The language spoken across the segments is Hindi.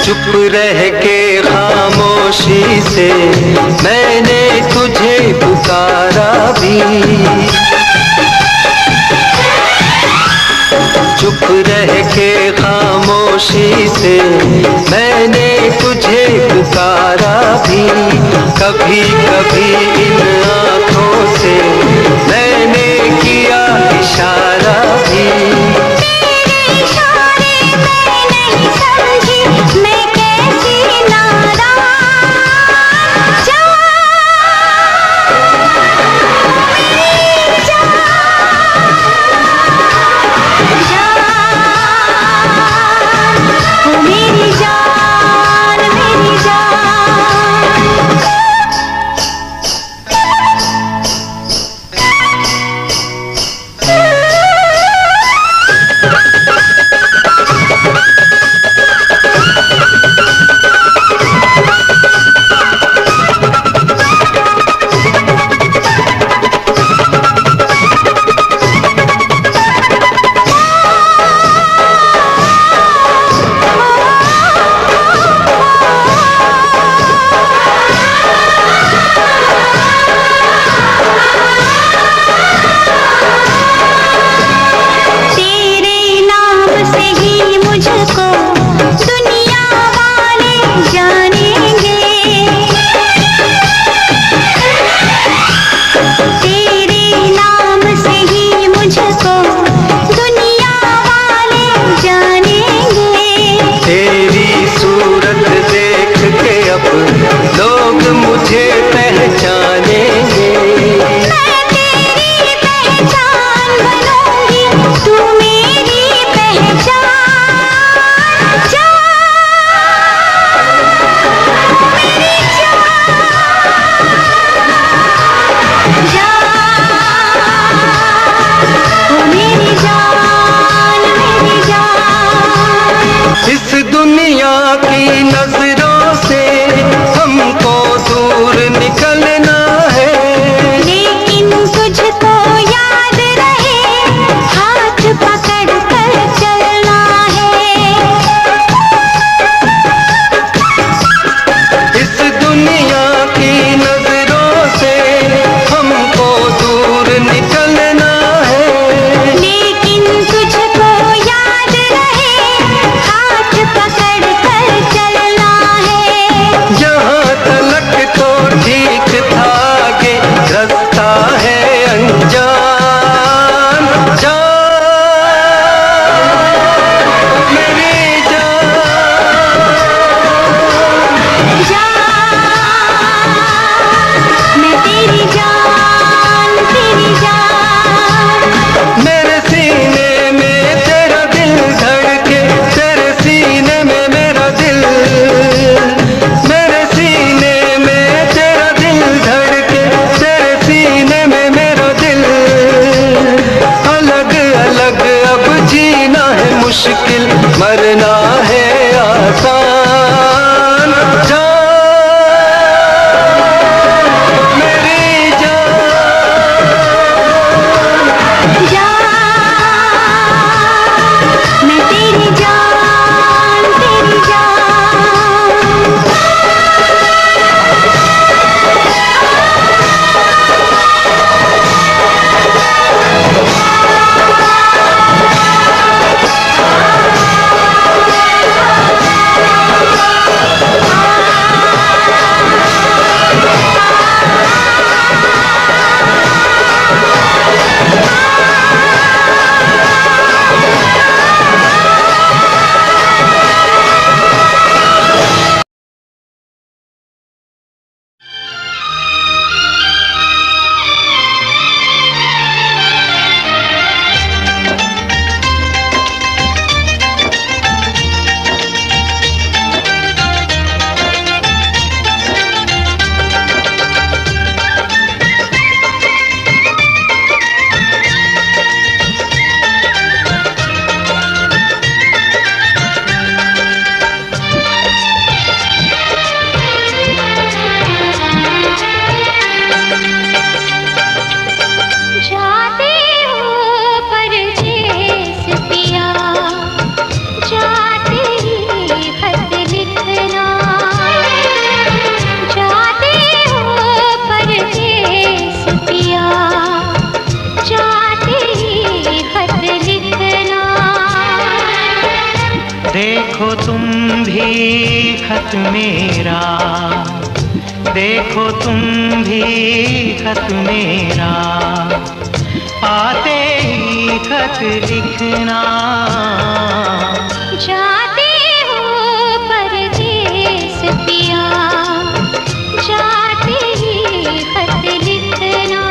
चुप रह के खामोशी से मैंने तुझे पुकारा भी, चुप रह के खामोशी से मैंने तुझे पुकारा भी। कभी कभी इन आँखों से मैंने किया इशारा भी। देखो तुम भी खत मेरा, देखो तुम भी खत मेरा, पाते ही खत लिखना। जाते हो परदेस पिया, जाते ही खत लिखना।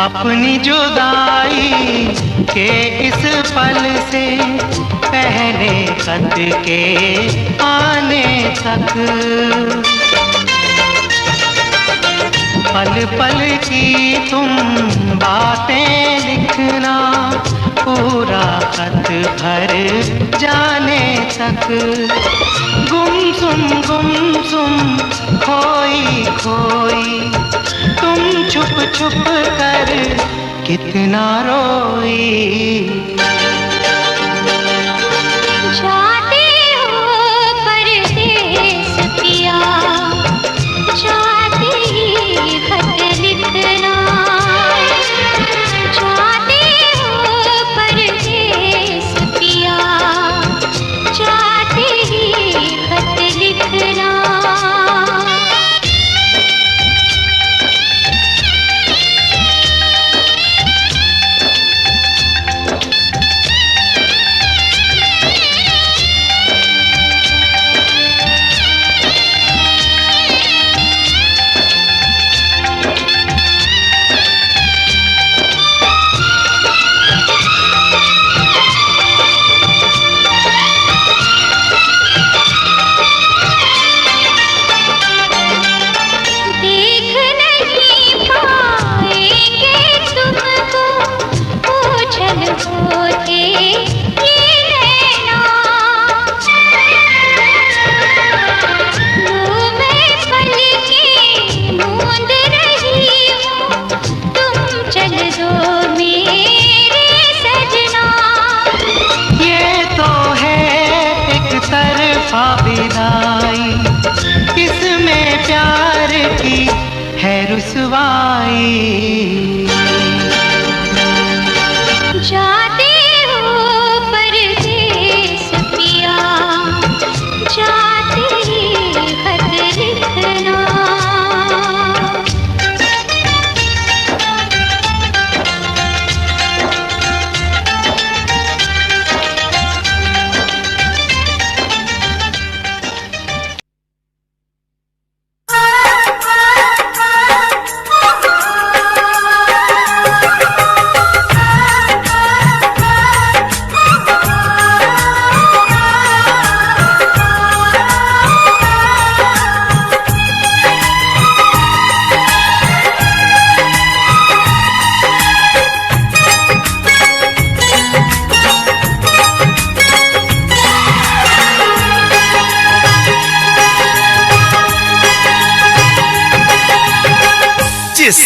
अपनी जुदाई के इस पल से पहले खत के आने तक, पल पल की तुम बातें लिखना, पूरा खत भर जाने तक। गुमसुम खोई खोई तुम छुप छुप कर कितना रोई। जाते हो परदेस पिया, जाते ही खत लिखना। जाते हो परदेस पिया, जाते ही खत लिखना।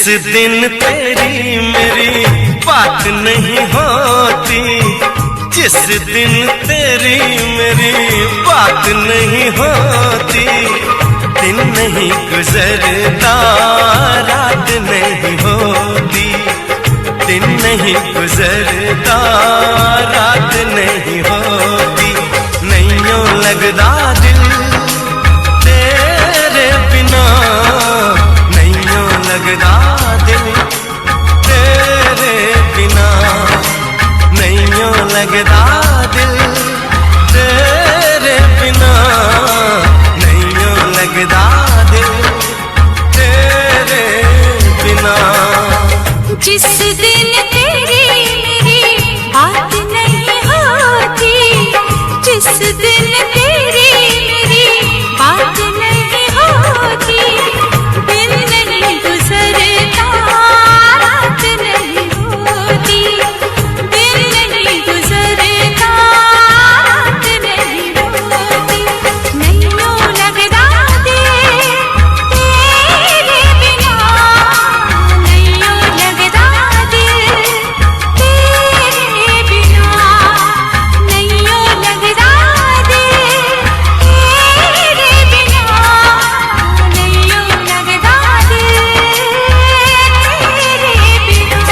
दिन तेरी मेरी बात नहीं होती, जिस दिन तेरी मेरी बात नहीं होती, दिन नहीं गुजरता रात नहीं होती, दिन नहीं गुजरता रात नहीं होती, नैयों लगदा दिल तेरे बिना, नैयों लगदा दिल तेरे बिना, नैयों लगदा दिल तेरे बिना, नैयों लगदा दिल तेरे बिना। जिस दिन तेरी मेरी बात नहीं होती, जिस दिन तेरी मेरी बात नहीं होती, दिन नहीं गुजरता रात नहीं होती, दिन नहीं गुजरता रात नहीं होती, नैयों लगदा दिल तेरे बिना, नैयों लगदा दिल तेरे बिना, नैयों लगदा दिल तेरे बिना, नैयों लगदा दिल तेरे बिना।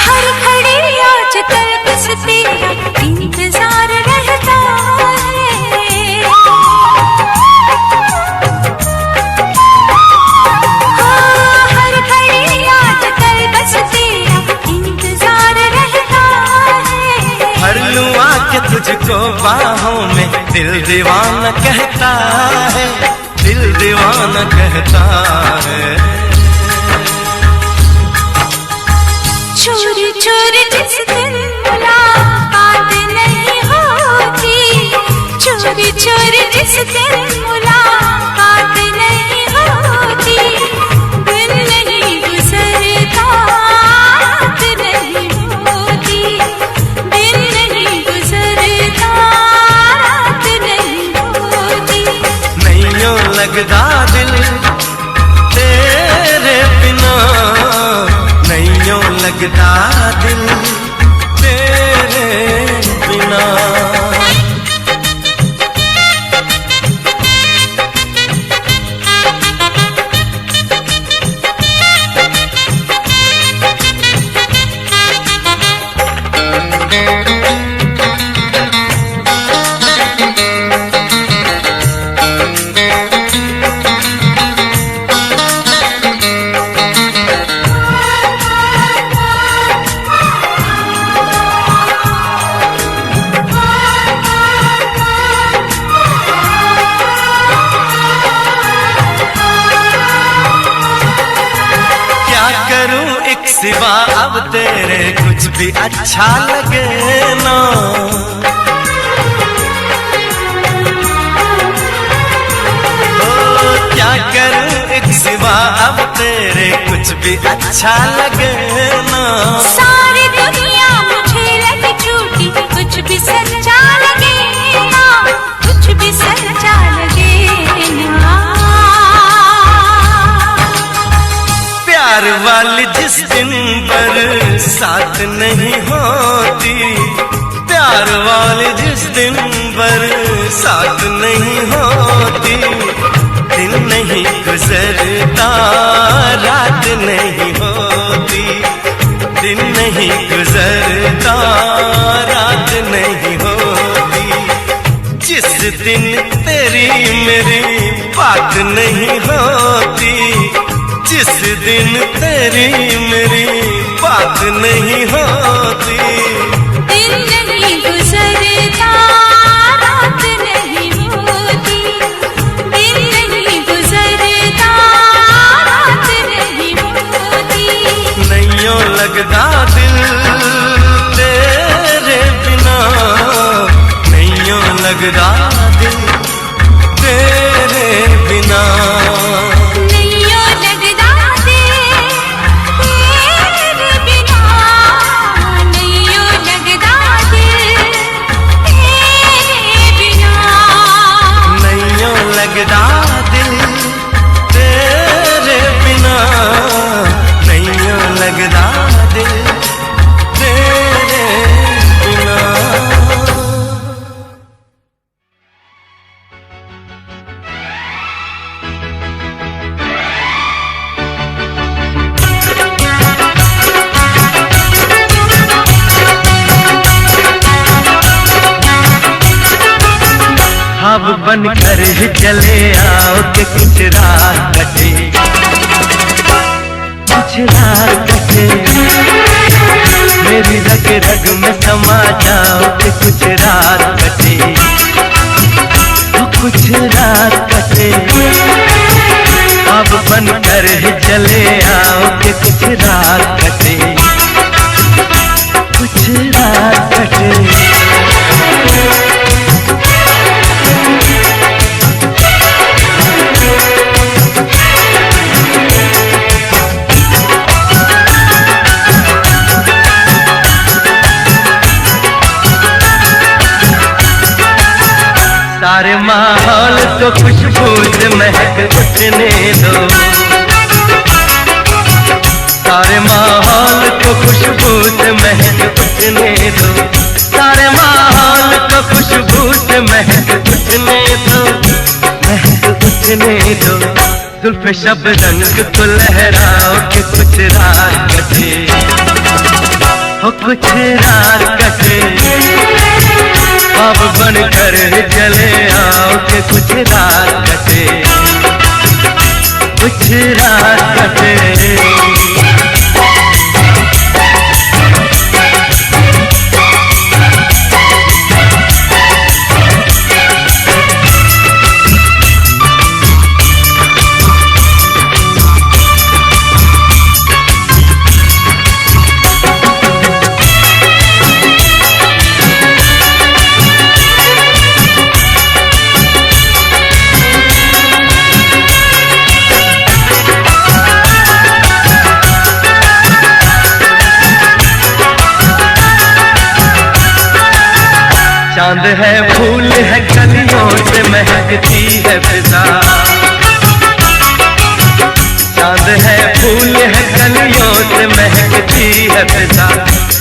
हर घड़ी आजकल बस तेरा इंतजार रहता है, हाँ, हर घड़ी आजकल बस तेरा इंतजार रहता है। भर लूं आके तुझको बाहों में, दिल दीवाना कहता है, दिल दीवाना कहता है। चोरी चोरी जिस दिन मुलाकात नहीं होती, चोरी चोरी जिस दिन मुलाकात नहीं होती, दिन नहीं गुजरता रात नहीं होती, दिन नहीं गुजरता रात नहीं होती, नैयों लगदा दिल तेरे बिना, नैयों लगदा दिल तेरे बिना। सिवा अब तेरे कुछ भी अच्छा लगे ना, ओ क्या करूं एक सिवा अब तेरे कुछ भी अच्छा लगे ना। सारी दुनिया मुझे लगे झूठी, कुछ भी सच्चा लगे ना, कुछ भी सच्चा लगे ना। प्यार वाली जिस दिन बरसात नहीं होती, प्यार वाली जिस दिन बरसात नहीं होती, दिन नहीं गुजरता रात नहीं होती, दिन नहीं गुजरता रात नहीं होती, जिस दिन तेरी मेरी बात नहीं होती, जिस दिन तेरी मेरी बात नहीं होती, दिन नहीं गुजरता रात नहीं होती, नैयों लगदा दिल तेरे बिना, नैयों लगदा दिल तेरे बिना। नैयों लगदा दिल तेरे बिना, नैयों लगदा दिल तेरे बिना। नैयों लगदा दिल तेरे बिना, नैयों लगदा दिल तेरे बिना। ख्वाब बनकर ही चले आओ कि कुछ रात कटे, कुछ रात कटे। मेरी रग रग में समा जाओ कि कुछ रात कटे, कुछ रात कटे। ख्वाब बनकर ही चले आओ कि कुछ रात कटे, कुछ रात कटे। सारे माहौल को खुशबू से महक उठने दो, सारे माहौल को खुशबू से महक उठने दो, सारे माहौल को खुशबू से महक उठने दो, महक उठने दो। जुल्फ़े शबनंग को लहराओ कि कुछ रात कटे, हो कुछ रात कटे। ख्वाब बनकर चले आओ कि कुछ रात कटे, कुछ रात कटे। चांद है फूल है कलियों से महकती है फिजा, चांद है फूल है कलियों से महकती है फिजा,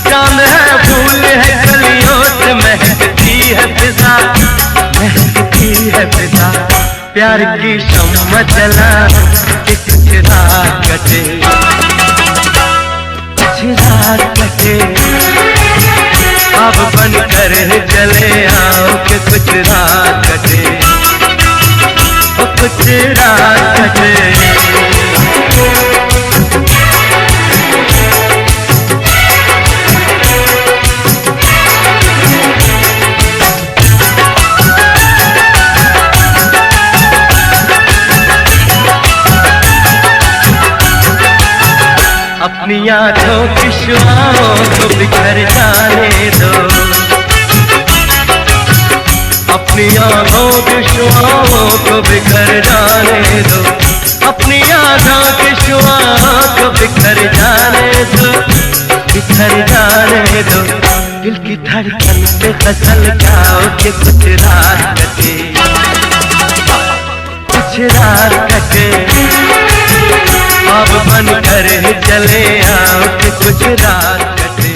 चांद है फूल है कलियों से महकती है फिजा, महकती है फिजा। प्यार की शम्मा जला कि कुछ रात कटे, कुछ रात कटे। ख्वाब बनकर चले आओ कि कुछ रात कटे, कुछ रात कटे। अपनी आँखों की शुआओं को बिखर जाने दो, अपनी आँखों की शुआओं को बिखर जाने दो, अपनी आँखों की शुआओं को बिखर जाने दो, बिखर जाने दो। दिल की धड़कन पे फसल जाओ कि कुछ रात कटे, कुछ रात कटे। ख्वाब बनकर चले आओ कि कुछ रात कटे।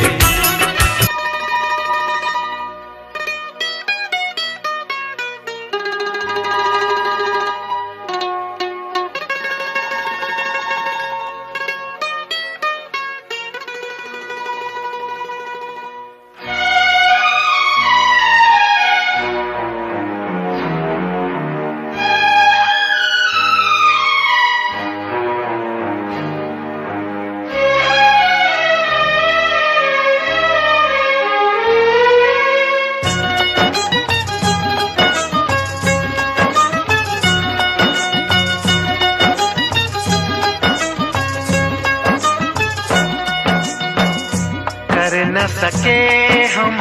कर न सके हम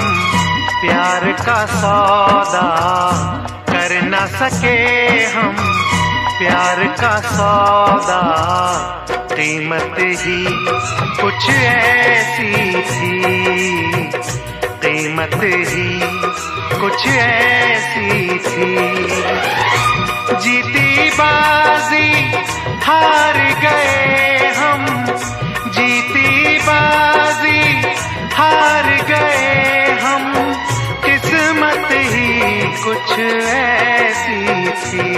प्यार का सौदा, कर न सके हम प्यार का सौदा। कीमत ही कुछ ऐसी थी, कीमत ही कुछ ऐसी थी। जीती बाजी हार गए हम, जीती बाजी हार गए हम। किस्मत ही कुछ ऐसी थी।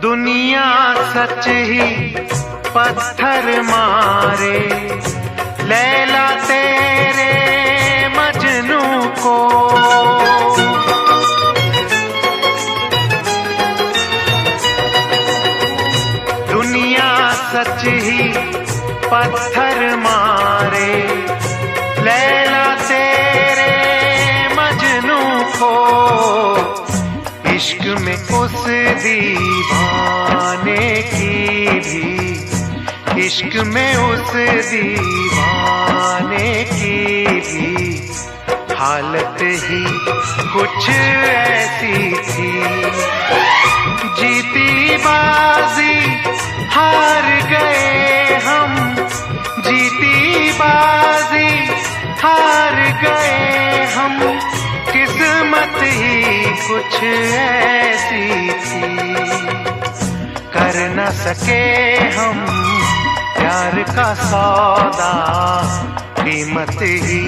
दुनिया सच ही पत्थर मारे, लैला तेरे मजनू को। दुनिया सच ही पत्थर मारे, लैला तेरे मजनू को। इश्क में उस दीवाने की भी, इश्क में उस दीवाने की भी हालत ही कुछ ऐसी थी। जीती बाजी हार गए हम, जीती बाजी हार गए हम। किस्मत ही कुछ ऐसी थी, कर न सके हम प्यार का सौदा। कीमत ही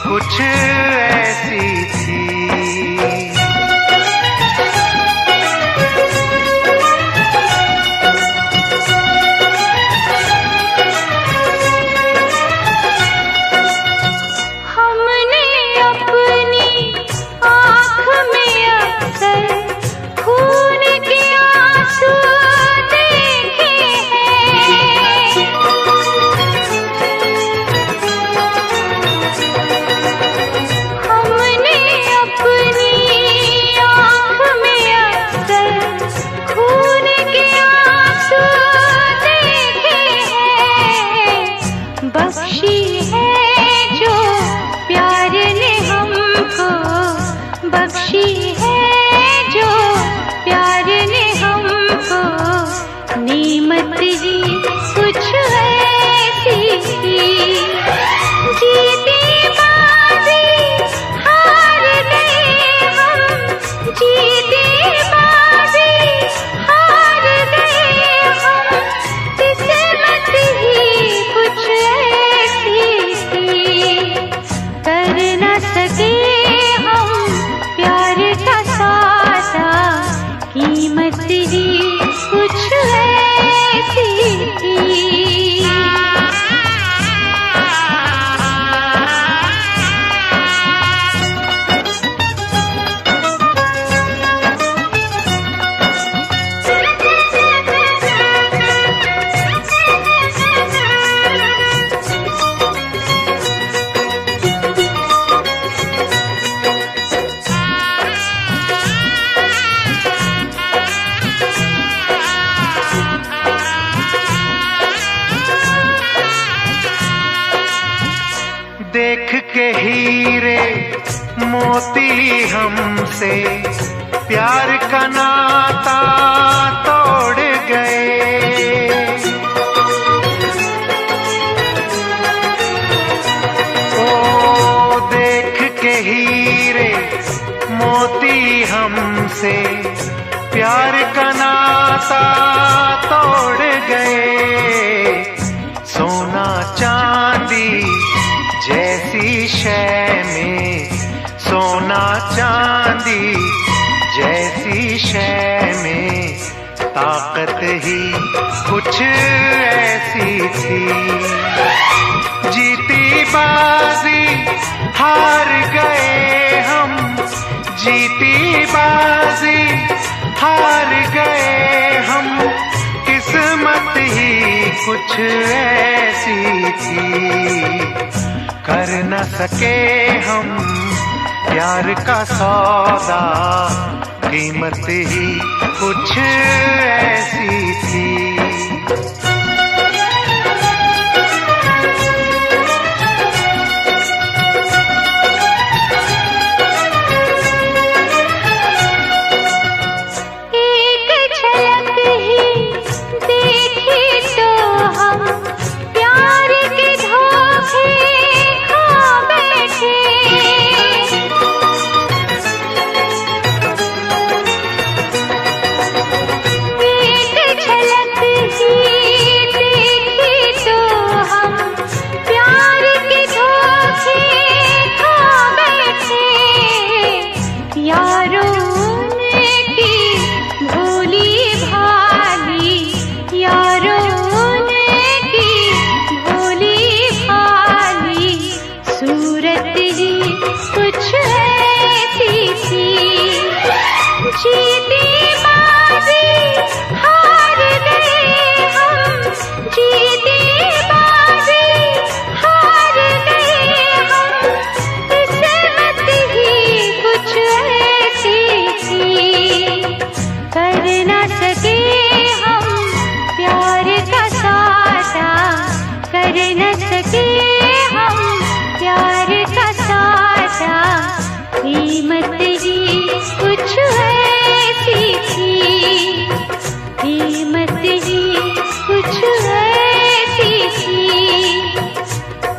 कुछ ऐसी थी। के हीरे मोती हमसे प्यार का नाता तोड़ गए। ओ देख के हीरे मोती हमसे प्यार का नाता तोड़ गए। सोना चांदी जैसी शय में, सोना चांदी जैसी शय में ताकत ही कुछ ऐसी थी। जीती बाजी हार गए हम, जीती बाजी हार गए हम। किस्मत ही कुछ ऐसी थी, कर न सके हम प्यार का सौदा। कीमत ही कुछ ऐसी थी।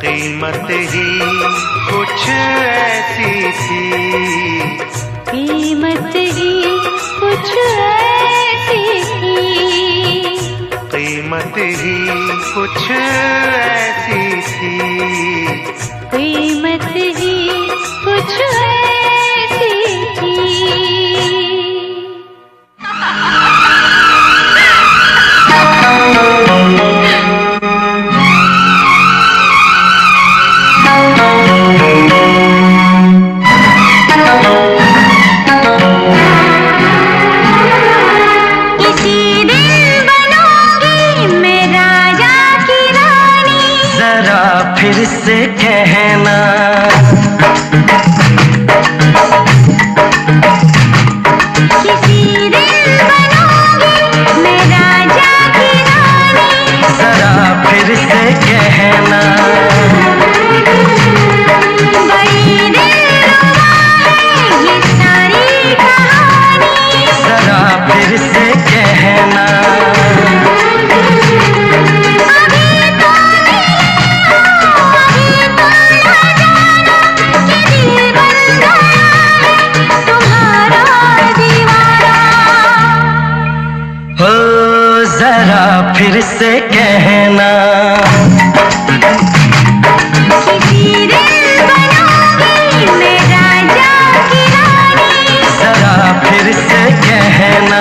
कीमत ही कुछ ऐसी थी, कीमत ही कुछ ऐसी थी, कीमत ही कुछ ऐसी थी, कीमत ही कुछ ऐसी थी। फिर से कहना किसी दिन बनूंगी मैं राजा की रानी, जरा फिर से कहना बड़ी दिलरुबा है ये सारी कहानी, जरा फिर से कहना फिर से कहना किसी दिन बनूंगी मैं राजा की रानी, जरा फिर से कहना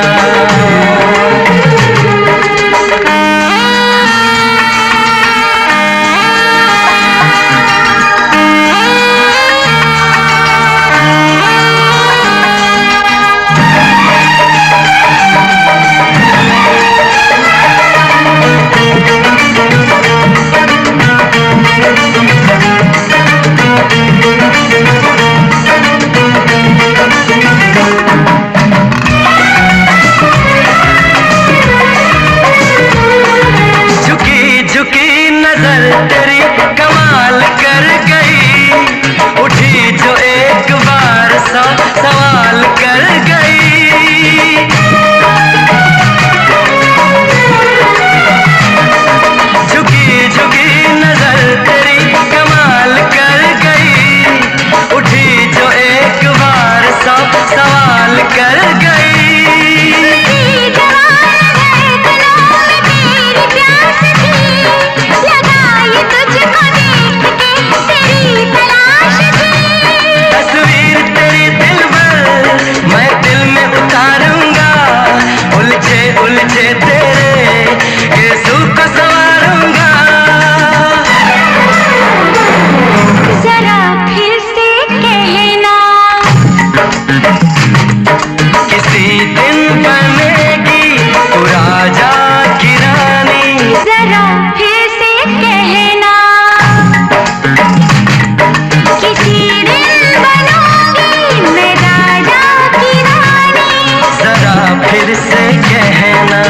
से कहना।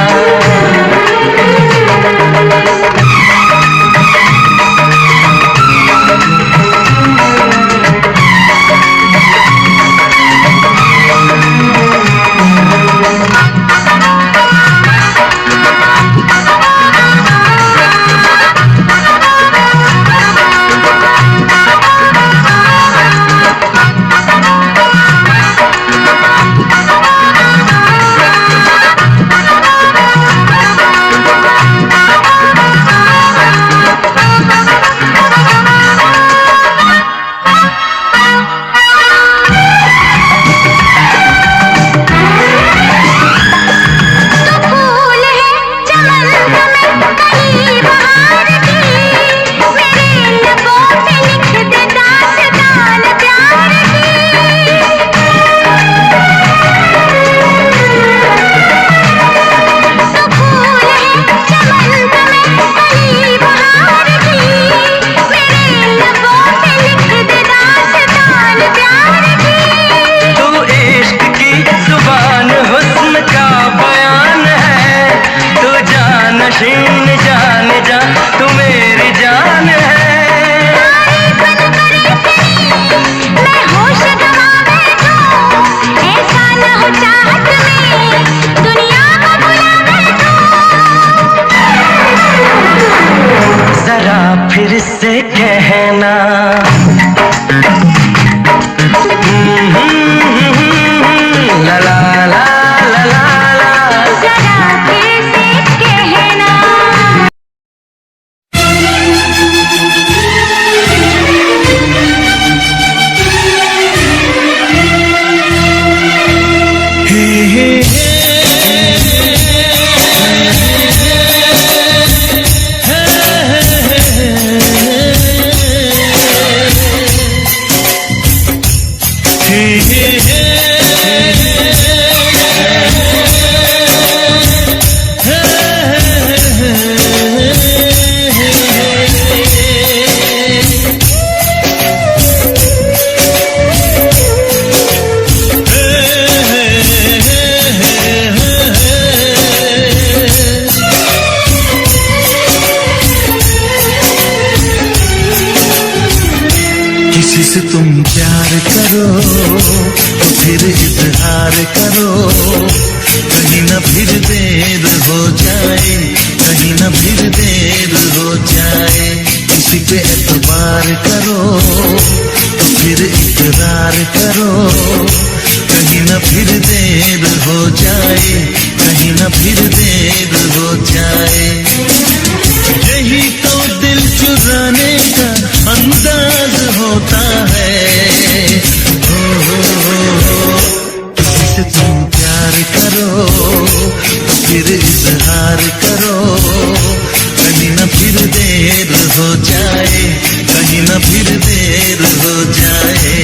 फिर से कहना। ला ला ला ला ला ला, जरा फिर से कहना। किसी से तुम प्यार करो तो फिर इजहार करो, कहीं ना फिर देर हो जाए, कहीं ना फिर देर हो जाए। किसी पे एतबार करो तो फिर इकरार करो, कहीं ना फिर देर हो जाए, कहीं ना फिर देर हो जाए। यही तो दिल चुराने का अंदाज होता है। किसी से तुम प्यार करो तो फिर इजहार करो, कहीं ना फिर देर हो जाए, कहीं ना फिर देर हो जाए।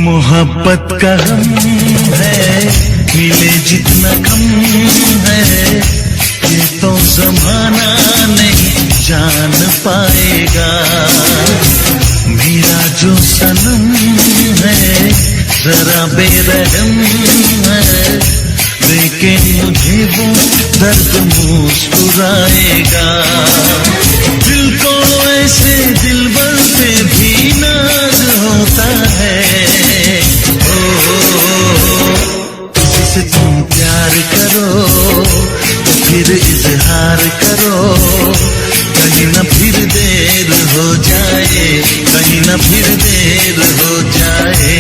मोहब्बत का गम है, मिले जितना कम है, ये तो जमाना नहीं जान पाएगा। मेरा जो सनम है जरा बेरहम है, लेकिन मुझे वो दर्द मुस्कुराएगा। दिल को ऐसे दिलबर पे भी नाज होता है। किसी से तुम प्यार करो तो फिर इजहार करो, कहीं ना फिर देर हो जाए, कहीं ना फिर देर हो जाए।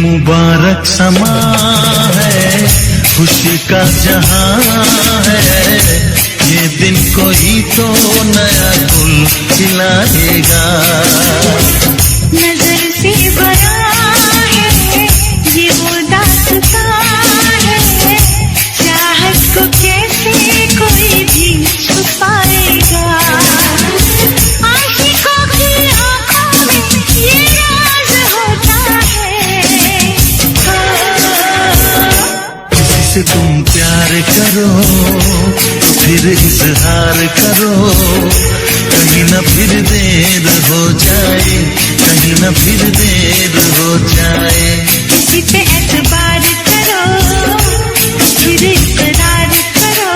मुबारक समा है, खुशी का जहां है, ये दिन कोई तो नया गुल खिलाएगा। नजर से बड़ा है ये वो दास्तां है, चाहत को कैसे कोई भी छुपाएगा। आशिकों की आंखों में ये राज होता है। किसी से तुम प्यार करो फिर इजहार करो, कहीं न फिर देर हो जाए, कहीं न फिर देर हो जाए। किसी पे एतबार करो फिर इकरार करो,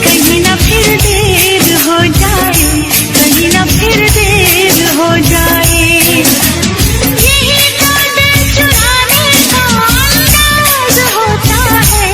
कहीं ना फिर देर हो जाए, कहीं ना फिर देर हो जाए। यही तो दिल चुराने का अंदाज होता है।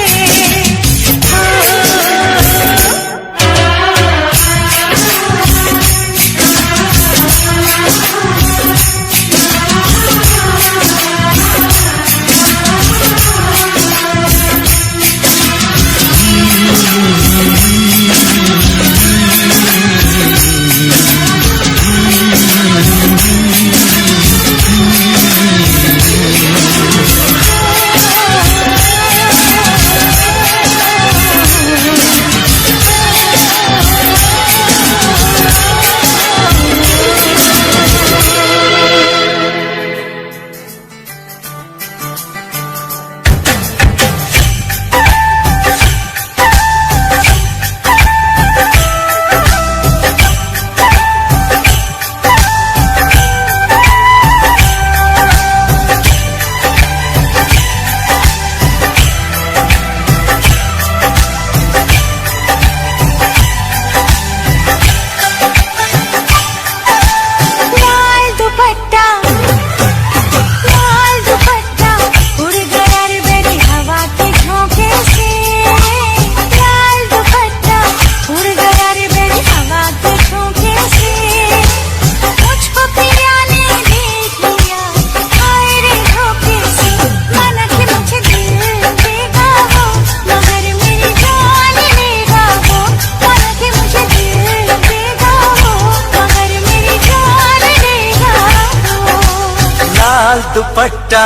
दुपट्टा,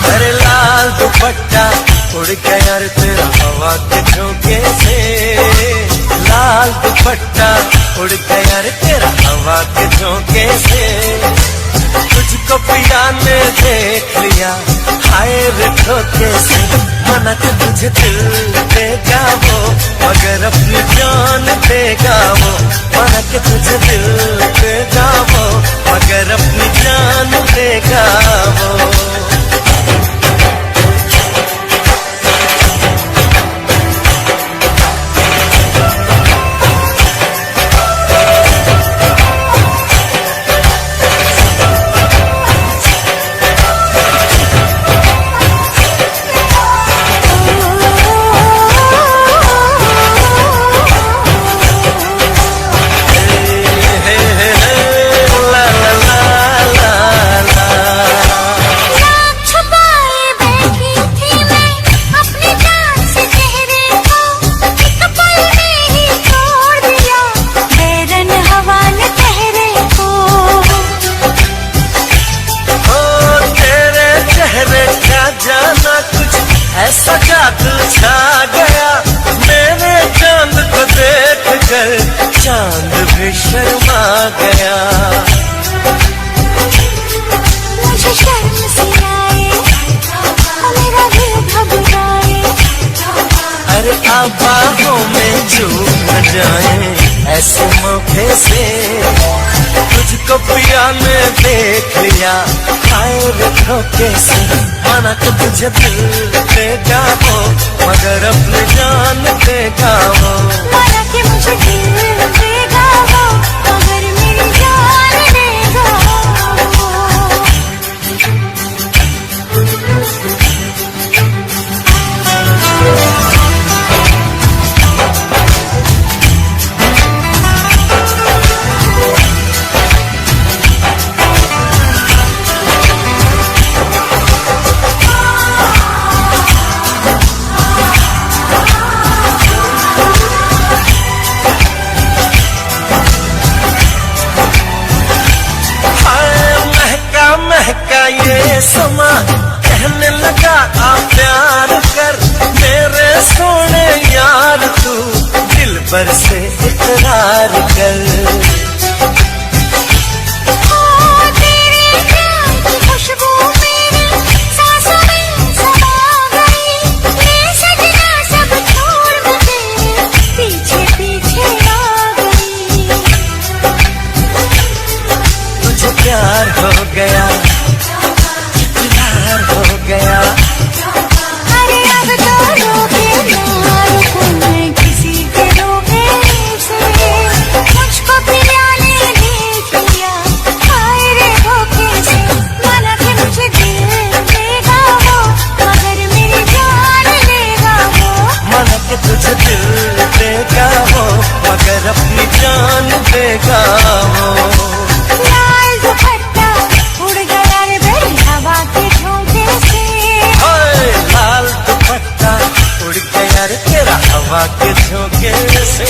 अरे लाल दुपट्टा उड़ गया रे तेरा हवा के झोंके से। लाल दुपट्टा उड़ गया रे तेरा हवा के झोंके से। तुझको पिया ने देख लिया हाय रे धोखे से। मना के तुझे दिल देगा वो, मगर अपनी जान देगा वो। मना के तुझे दिल देगा वो, मगर अपनी जान देगा वो। ऐसा जादू छा गया मेरे चांद को देख कर, चांद भी शर्मा गया। मुझे शर्म सी आए, मेरा दिल घबराए। अरे आबाहों में चूम न जाए ऐसे मौके से। तुझको पिया ने देख लिया हाय रे धोखे से। माना तो तुझे दिल देगा वो, मगर अपनी जान देगा वो। माना कि मुझे दिल देगा वो, मगर मेरी जान देगा वो। समा कहने लगा आ प्यार कर मेरे सोने यार तू दिल भर से इकरार कर। खुशबू मेरी सांसों में समा गई, ये सजना सब छोड़ मुझे पीछे पीछे आ गई। तुझे प्यार हो गया, प्यार हो गया। अरे अब तो रोके ना रुकूं मैं किसी के रोके से, मुझको पिया ने देख लिया हाय रे धोखे से। माना कि मुझे दिल देगा वो मगर मेरी जान लेगा वो। मन के तुझे दिल देगा वो मगर अपनी जान देगा वो। लाल दुपट्टा उड़ गया रे बेरी हवा के झोंके से। हाय लाल दुपट्टा उड़ गया रे तेरा हवा के झोंके से।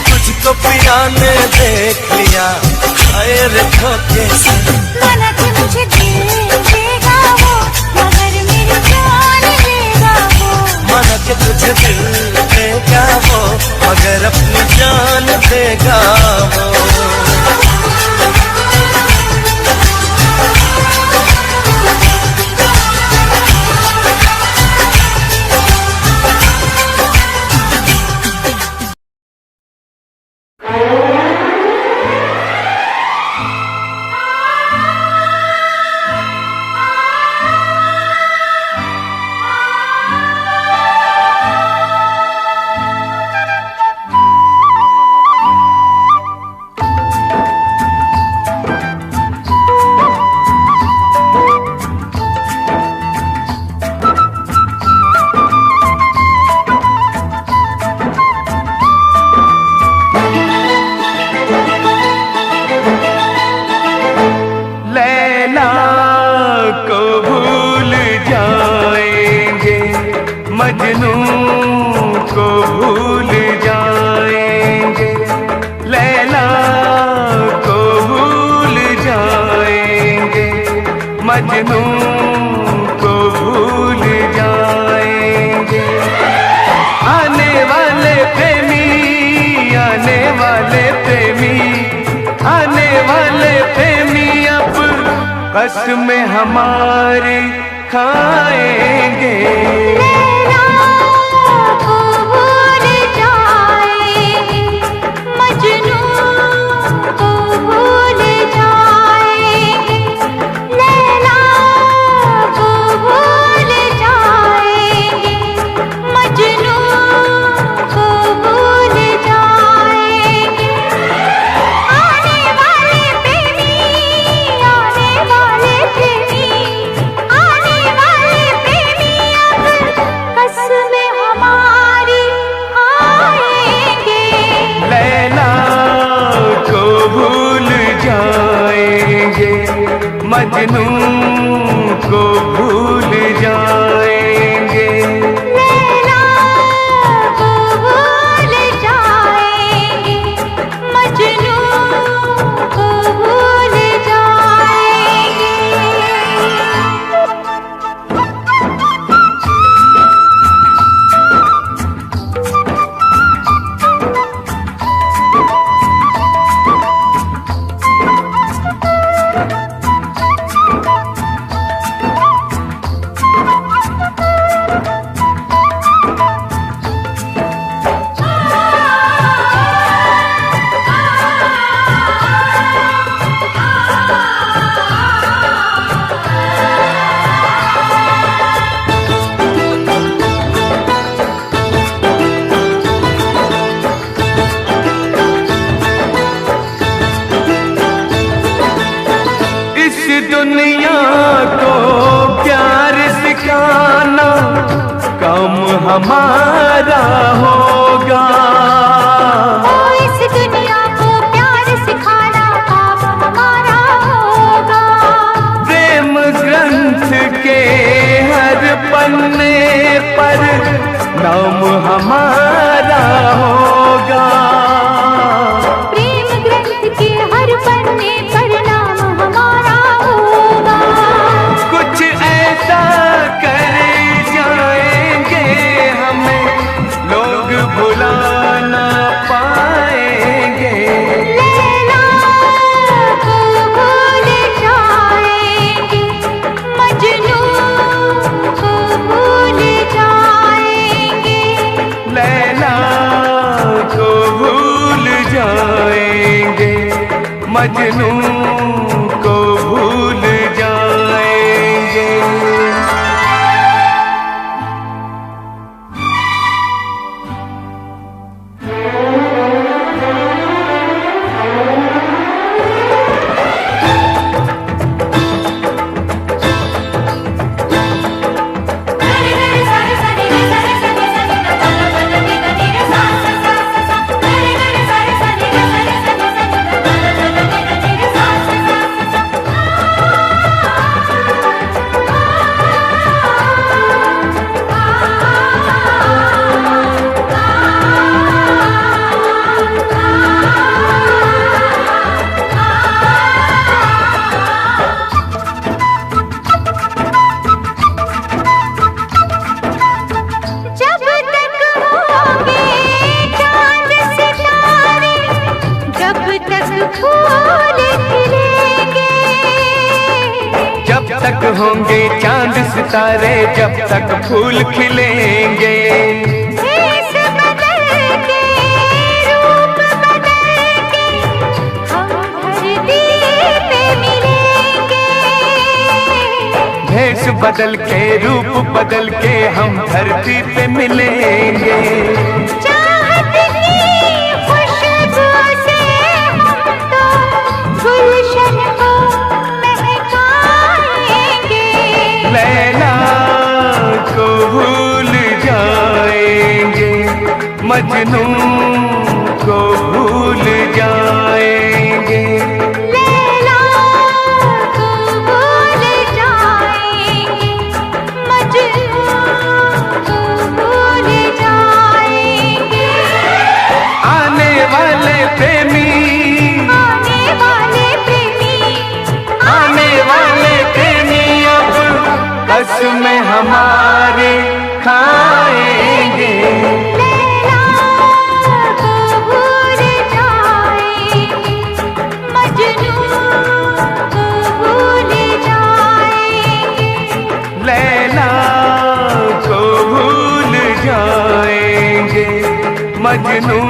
तुझको पिया ने देख लिया हाय रे धोखे से। माना कि मुझे दिल देगा वो मगर मेरी जान लेगा वो। मन के तुझे दिल देगा वो मगर अपनी जान देगा वो। मजनू को भूल जाएंगे, लैला को भूल जाएंगे, मजनू को भूल जाएंगे। आने वाले प्रेमी, आने वाले प्रेमी, आने वाले प्रेमी अब कसम हमारी खाएंगे। मजनू को भूल जाएंगे, लैला को भूल जाएंगे, मजनू को भूल जाएंगे। दुनिया को प्यार सिखाना काम हमारा होगा। इस दुनिया को प्यार सिखाना काम हमारा होगा। प्रेम ग्रंथ के हर पन्ने पर नाम हमारा होगा। प्रेम ग्रंथ के हर पन्ने पर नाम हमारा होगा। मजनू को भूल जाएंगे। जब तक होंगे चांद सितारे, जब तक फूल खिलेंगे। भेष बदल के, रूप बदल के, हम धरती पे मिलेंगे। भेष बदल के, रूप बदल के हम धरती पे मिलेंगे। चाहत की खुशबू से हम तो गुलशन को महकाएंगे। लैला को भूल जाएंगे, मजनू को भूल जाएंगे। लैला को भूल जाएंगे, मजनू को भूल जाएंगे। आने वाले प्रेमी, आने वाले प्रेमी, आने वाले प्रेमी अब कसमें हमारे खाएंगे। लैला को भूल जाएंगे, मजनू को भूल जाएंगे। लैला को भूल जाएंगे, मजनू